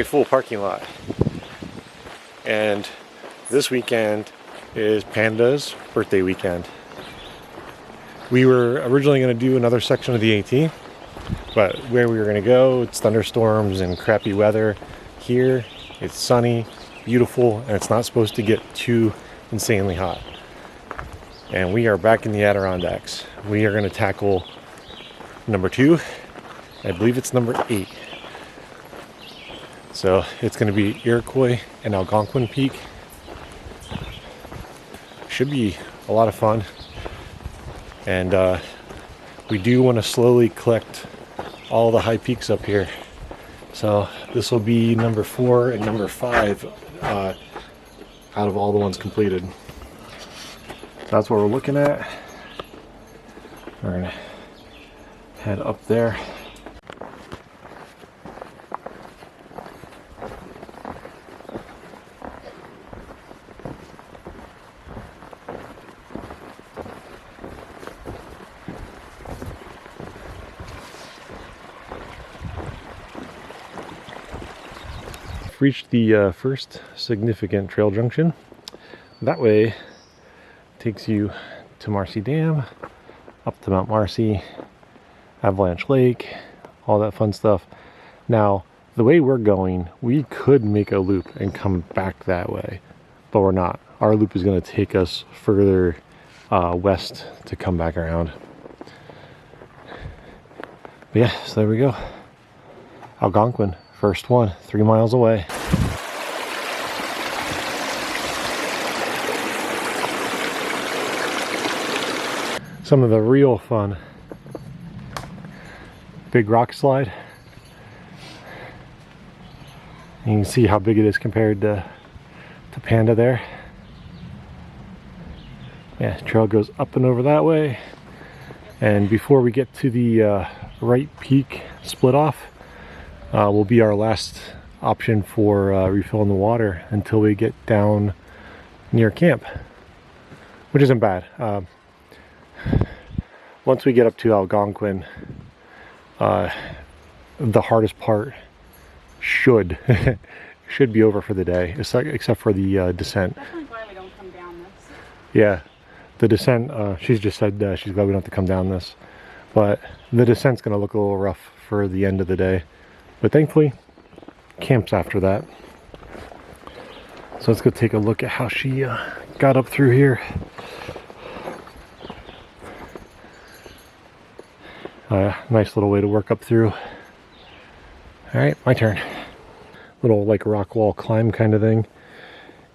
Full parking lot, and this weekend is Panda's birthday weekend. We were originally going to do another section of the AT, but where we were going to go, it's thunderstorms and crappy weather. Here it's sunny, beautiful, and it's not supposed to get too insanely hot. And we are back in the Adirondacks. We are going to tackle number 2. I believe it's number 8. So it's going to be Iroquois and Algonquin Peak. Should be a lot of fun. And we do want to slowly collect all the high peaks up here. So this will be number 4 and number 5 out of all the ones completed. That's what we're looking at. We're going to head up there. Reached the first significant trail junction. That way takes you to Marcy Dam, up to Mount Marcy, Avalanche Lake, all that fun stuff. Now, the way we're going, we could make a loop and come back that way, but we're not. Our loop is going to take us further west to come back around. But yeah, so there we go. Algonquin. First one, 3 miles away. Some of the real fun. Big rock slide. You can see how big it is compared to Panda there. Yeah, trail goes up and over that way. And before we get to the right peak split off, will be our last option for refilling the water until we get down near camp, which isn't bad. Once we get up to Algonquin, the hardest part should be over for the day, except for the descent. Definitely glad we don't come down this. Yeah, the descent, she's just said she's glad we don't have to come down this, but the descent's going to look a little rough for the end of the day. But thankfully, camp's after that. So let's go take a look at how she got up through here. Nice little way to work up through. Alright, my turn. Little like rock wall climb kind of thing.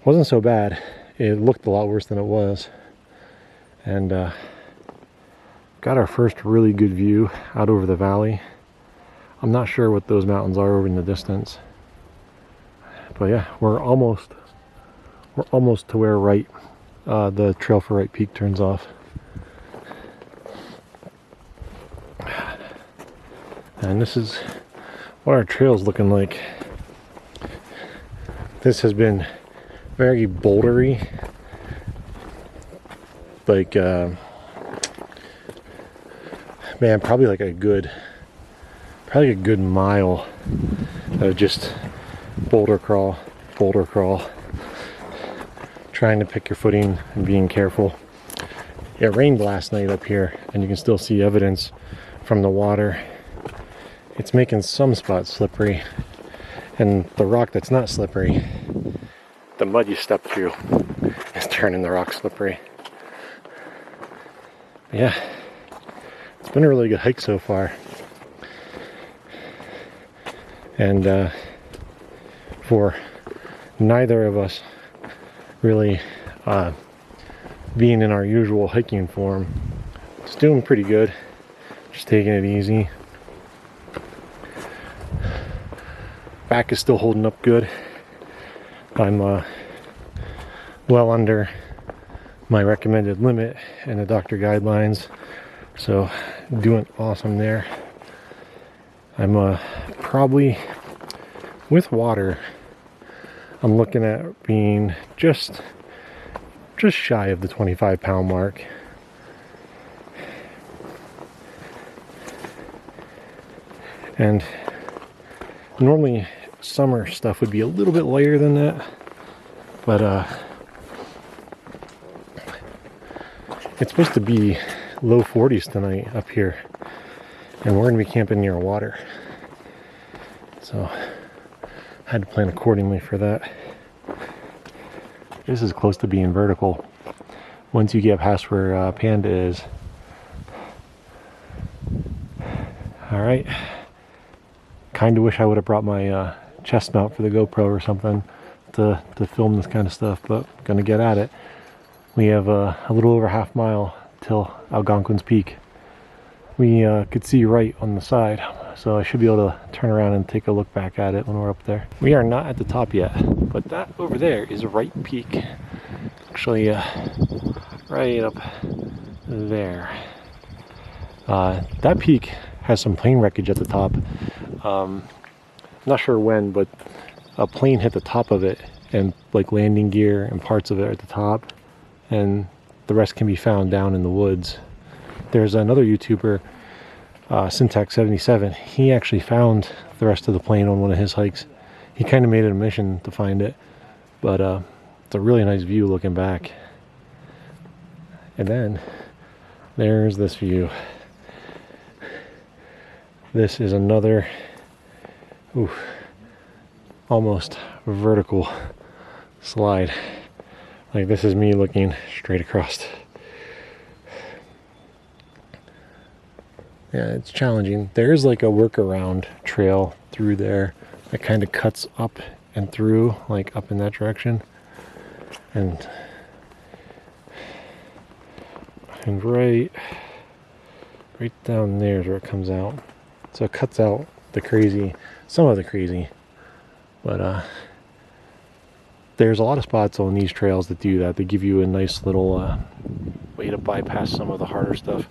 Wasn't so bad. It looked a lot worse than it was. And got our first really good view out over the valley. I'm not sure what those mountains are over in the distance, but yeah, we're almost to where the trail for Wright Peak turns off. And this is what our trail's looking like. This has been very bouldery, like man, probably a good mile of just boulder crawl, trying to pick your footing and being careful. It rained last night up here, and you can still see evidence from the water. It's making some spots slippery, and the rock that's not slippery, the mud you step through, is turning the rock slippery. Yeah, it's been a really good hike so far. And for neither of us really being in our usual hiking form, it's doing pretty good. Just taking it easy. Back is still holding up good. I'm well under my recommended limit and the doctor guidelines, so doing awesome there. I'm probably, with water, I'm looking at being just shy of the 25-pound mark. And normally summer stuff would be a little bit lighter than that, but it's supposed to be low 40s tonight up here, and we're gonna be camping near water, so I had to plan accordingly for that. This is close to being vertical once you get past where Panda is. All right, kind of wish I would have brought my chest mount for the GoPro or something to film this kind of stuff, but gonna get at it. We have a little over half mile till Algonquin's Peak. We could see right on the side, so I should be able to turn around and take a look back at it when we're up there. We are not at the top yet, but that over there is Right Peak. Actually, right up there. That peak has some plane wreckage at the top. Not sure when, but a plane hit the top of it, and like landing gear and parts of it are at the top, and the rest can be found down in the woods. There's another YouTuber, Syntax77. He actually found the rest of the plane on one of his hikes. He kind of made it a mission to find it, but it's a really nice view looking back. And then there's this view. This is another almost vertical slide. Like, this is me looking straight across. Yeah, it's challenging. There's like a workaround trail through there that kind of cuts up and through, like up in that direction. And right down there is where it comes out. So it cuts out the crazy, some of the crazy, but there's a lot of spots on these trails that do that. They give you a nice little way to bypass some of the harder stuff.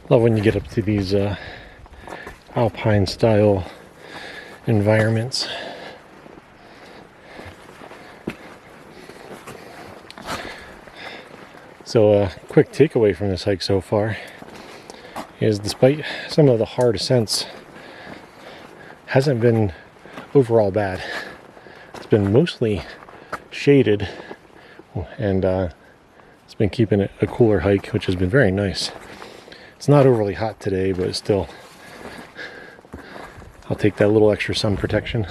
Love when you get up to these alpine style environments. So a quick takeaway from this hike so far is, despite some of the hard ascents, hasn't been overall bad. It's been mostly shaded, and it's been keeping it a cooler hike, which has been very nice. It's not overly hot today, but still, I'll take that little extra sun protection.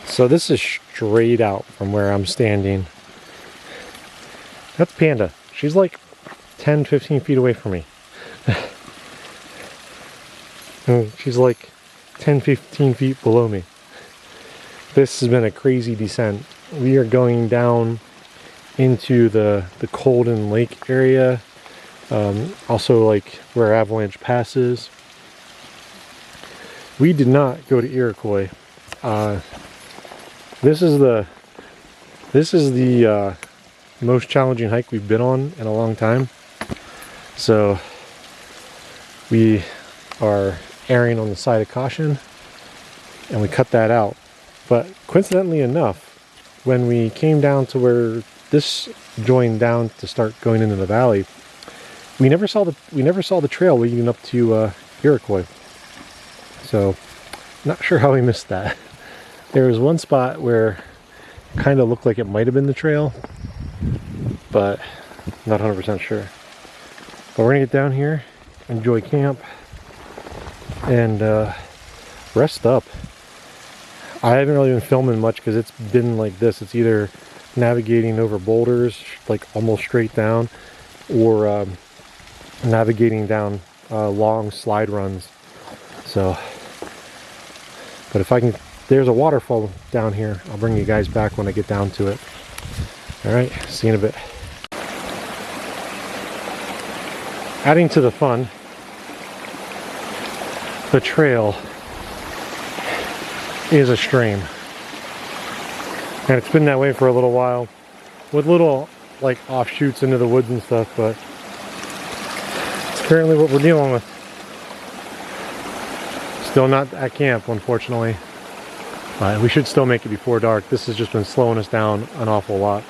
So this is straight out from where I'm standing. That's Panda. She's like 10-15 feet away from me. She's like 10-15 feet below me. This has been a crazy descent. We are going down into the Colden Lake area. Also like where Avalanche passes. We did not go to Iroquois. This is the most challenging hike we've been on in a long time. So we are erring on the side of caution, and we cut that out. But coincidentally enough, when we came down to where this joined down to start going into the valley, we never saw the trail leading up to Iroquois. So not sure how we missed that. There was one spot where it kind of looked like it might have been the trail, but not 100% sure. But we're gonna get down here, enjoy camp, and rest up. I haven't really been filming much because it's been like this. It's either navigating over boulders, like almost straight down, or navigating down long slide runs. So, but if I can, there's a waterfall down here. I'll bring you guys back when I get down to it. All right, see you in a bit. Adding to the fun, the trail is a stream, and it's been that way for a little while, with little like offshoots into the woods and stuff, but it's currently what we're dealing with. Still not at camp, unfortunately, but we should still make it before dark. This has just been slowing us down an awful lot.